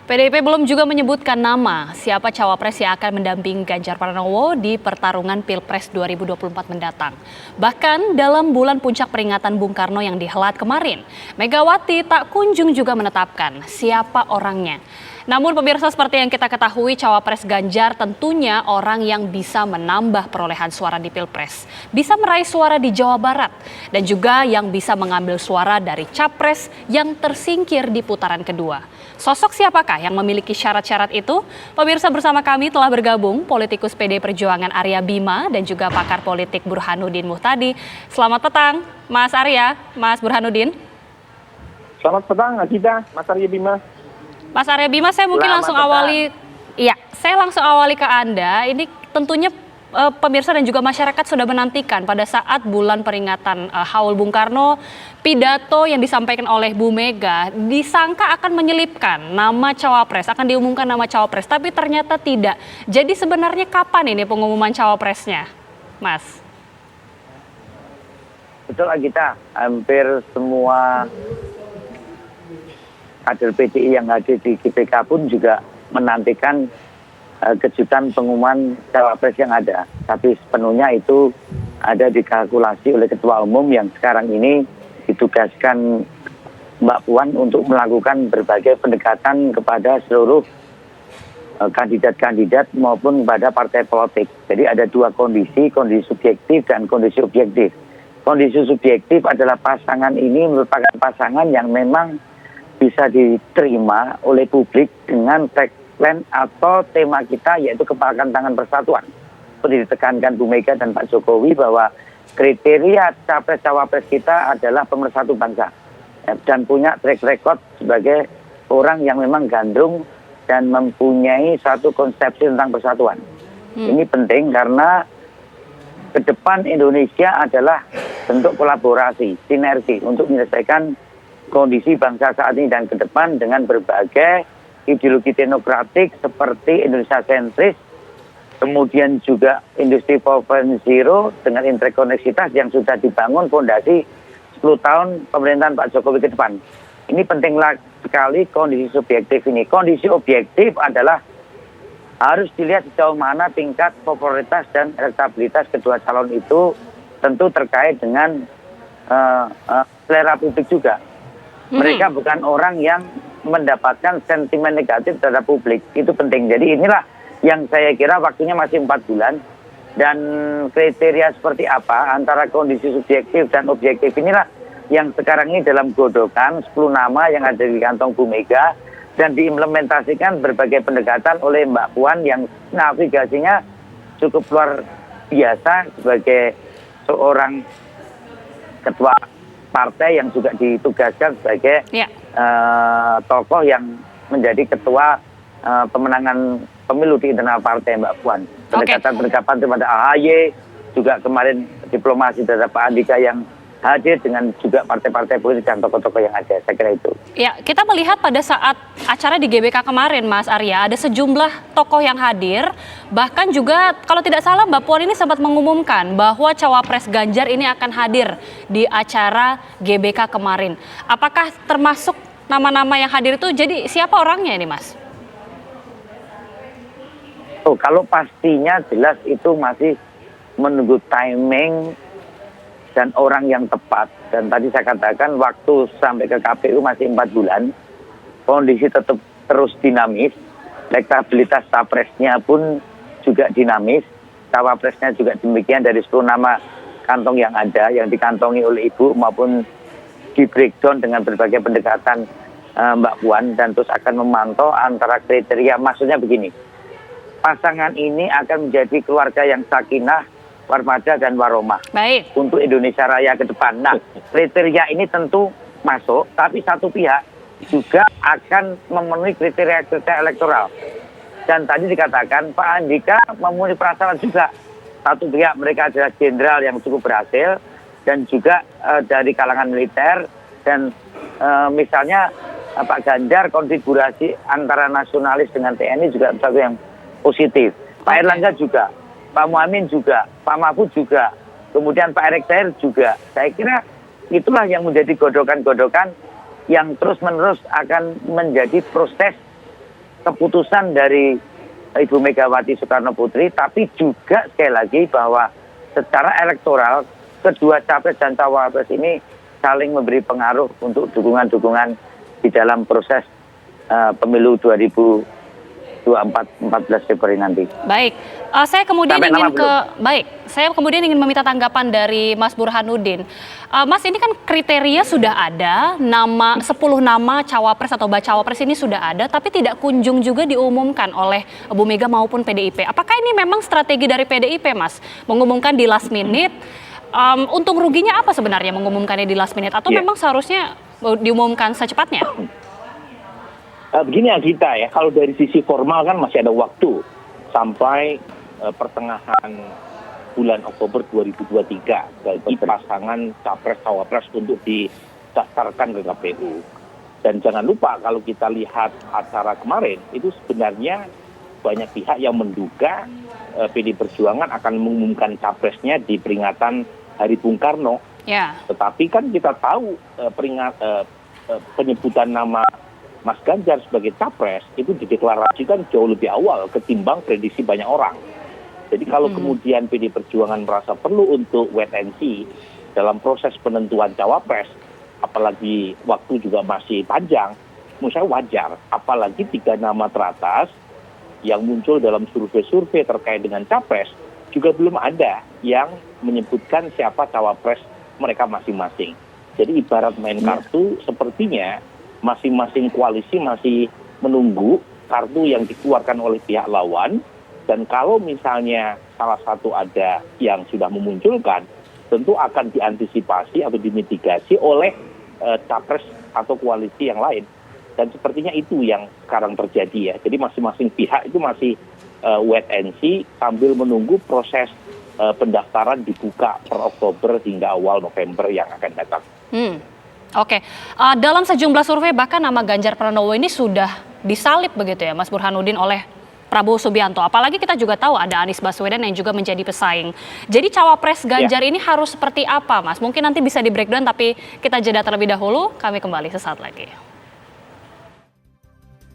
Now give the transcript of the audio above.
PDIP belum juga menyebutkan nama siapa cawapres yang akan mendampingi Ganjar Pranowo di pertarungan Pilpres 2024 mendatang. Bahkan dalam bulan puncak peringatan Bung Karno yang dihelat kemarin, Megawati tak kunjung juga menetapkan siapa orangnya. Namun pemirsa, seperti yang kita ketahui, cawapres Ganjar tentunya orang yang bisa menambah perolehan suara di Pilpres, bisa meraih suara di Jawa Barat, dan juga yang bisa mengambil suara dari capres yang tersingkir di putaran kedua. Sosok siapakah yang memiliki syarat-syarat itu? Pemirsa, bersama kami telah bergabung politikus PD Perjuangan Arya Bima dan juga pakar politik Burhanuddin Muhtadi. Selamat petang, Mas Arya, Mas Burhanuddin. Selamat petang, Akida, Mas Arya Bima. Mas Arya Bima, saya mungkin langsung awali ke Anda. Ini tentunya pemirsa dan juga masyarakat sudah menantikan pada saat bulan peringatan Haul Bung Karno, pidato yang disampaikan oleh Bu Mega disangka akan menyelipkan nama cawapres, akan diumumkan nama cawapres, tapi ternyata tidak. Jadi sebenarnya kapan ini pengumuman cawapresnya, Mas? Betul, Akida, hampir semua kader PDI yang hadir di GBK pun juga menantikan kejutan pengumuman cawapres yang ada. Tapi sepenuhnya itu ada dikalkulasi oleh Ketua Umum yang sekarang ini ditugaskan Mbak Puan untuk melakukan berbagai pendekatan kepada seluruh kandidat-kandidat maupun kepada partai politik. Jadi ada dua kondisi subjektif dan kondisi objektif. Kondisi subjektif adalah pasangan ini merupakan pasangan yang memang bisa diterima oleh publik dengan tagline atau tema kita, yaitu kepalakan tangan persatuan. Seperti ditekankan Bu Mega dan Pak Jokowi bahwa kriteria capres-cawapres kita adalah pemersatu bangsa dan punya track record sebagai orang yang memang gandrung dan mempunyai satu konsepsi tentang persatuan. Ini penting karena ke depan Indonesia adalah bentuk kolaborasi, sinergi untuk menyelesaikan kondisi bangsa saat ini dan ke depan dengan berbagai ideologi teknokratik seperti Indonesia sentris, kemudian juga industri 4.0 dengan interkoneksitas yang sudah dibangun fondasi 10 tahun pemerintahan Pak Jokowi ke depan. Ini penting sekali kondisi subjektif ini. Kondisi objektif adalah harus dilihat sejauh mana tingkat popularitas dan elektabilitas kedua calon itu, tentu terkait dengan selera publik juga. Mereka bukan orang yang mendapatkan sentimen negatif terhadap publik. Itu penting. Jadi inilah yang saya kira waktunya masih 4 bulan. Dan kriteria seperti apa antara kondisi subjektif dan objektif inilah yang sekarang ini dalam godokan 10 nama yang ada di kantong Bu Mega. Dan diimplementasikan berbagai pendekatan oleh Mbak Puan yang navigasinya cukup luar biasa sebagai seorang ketua partai yang juga ditugaskan sebagai tokoh yang menjadi ketua pemenangan pemilu di internal partai Mbak Puan. Pendekatan-pendekatan kepada AHY, juga kemarin diplomasi terhadap Pak Andika yang hadir dengan juga partai-partai politik dan tokoh-tokoh yang ada. Saya kira itu. Ya, kita melihat pada saat acara di GBK kemarin, Mas Arya, ada sejumlah tokoh yang hadir. Bahkan juga kalau tidak salah Mbak Puan ini sempat mengumumkan bahwa cawapres Ganjar ini akan hadir di acara GBK kemarin. Apakah termasuk nama-nama yang hadir itu? Jadi siapa orangnya ini, Mas? Oh, kalau pastinya jelas itu masih menunggu timing dan orang yang tepat. Dan tadi saya katakan waktu sampai ke KPU masih 4 bulan. Kondisi tetap terus dinamis. Elektabilitas capresnya pun juga dinamis. Cawapresnya juga demikian dari 10 nama kantong yang ada, yang dikantongi oleh Ibu maupun di breakdown dengan berbagai pendekatan Mbak Puan. Dan terus akan memantau antara kriteria. Maksudnya begini, pasangan ini akan menjadi keluarga yang sakinah, warmada dan waromah untuk Indonesia Raya ke depan. Nah, kriteria ini tentu masuk, tapi satu pihak juga akan memenuhi kriteria-kriteria elektoral. Dan tadi dikatakan Pak Andika memenuhi prasyarat juga. Satu pihak mereka adalah jenderal yang cukup berhasil dan juga dari kalangan militer dan misalnya Pak Ganjar konfigurasi antara nasionalis dengan TNI juga satu yang positif. Pak Erlangga juga. Pak Muhammad juga, Pak Mahfud juga, kemudian Pak Erick Thohir juga. Saya kira itulah yang menjadi godokan-godokan yang terus-menerus akan menjadi proses keputusan dari Ibu Megawati Soekarno Putri, tapi juga sekali lagi bahwa secara elektoral kedua capres dan cawapres ini saling memberi pengaruh untuk dukungan-dukungan di dalam proses pemilu 2024 Februari nanti. Baik, saya kemudian ingin meminta tanggapan dari Mas Burhanuddin. Mas, ini kan kriteria sudah ada, 10 nama cawapres atau bacawapres ini sudah ada, tapi tidak kunjung juga diumumkan oleh Bu Mega maupun PDIP. Apakah ini memang strategi dari PDIP, Mas? Mengumumkan di last minute, untung ruginya apa sebenarnya mengumumkannya di last minute? Atau memang seharusnya diumumkan secepatnya? Begini Agita ya, kalau dari sisi formal kan masih ada waktu sampai pertengahan bulan Oktober 2023 bagi pasangan capres-cawapres untuk didaftarkan ke KPU. Dan jangan lupa kalau kita lihat acara kemarin, itu sebenarnya banyak pihak yang menduga PD Perjuangan akan mengumumkan capresnya di peringatan Hari Bung Karno. Ya. Tetapi kan kita tahu penyebutan nama Mas Ganjar sebagai capres itu dideklarasikan jauh lebih awal ketimbang prediksi banyak orang. Jadi kalau kemudian PD Perjuangan merasa perlu untuk wait and see dalam proses penentuan cawapres, apalagi waktu juga masih panjang, menurut saya wajar. Apalagi 3 nama teratas yang muncul dalam survei-survei terkait dengan capres juga belum ada yang menyebutkan siapa cawapres mereka masing-masing. Jadi ibarat main kartu, sepertinya masing-masing koalisi masih menunggu kartu yang dikeluarkan oleh pihak lawan, dan kalau misalnya salah satu ada yang sudah memunculkan, tentu akan diantisipasi atau dimitigasi oleh capres atau koalisi yang lain. Dan sepertinya itu yang sekarang terjadi ya. Jadi masing-masing pihak itu masih wait and see sambil menunggu proses pendaftaran dibuka per Oktober hingga awal November yang akan datang. Oke, dalam sejumlah survei bahkan nama Ganjar Pranowo ini sudah disalib begitu ya Mas Burhanuddin oleh Prabowo Subianto. Apalagi kita juga tahu ada Anies Baswedan yang juga menjadi pesaing. Jadi cawapres Ganjar ini harus seperti apa Mas? Mungkin nanti bisa di breakdown tapi kita jeda terlebih dahulu, kami kembali sesaat lagi.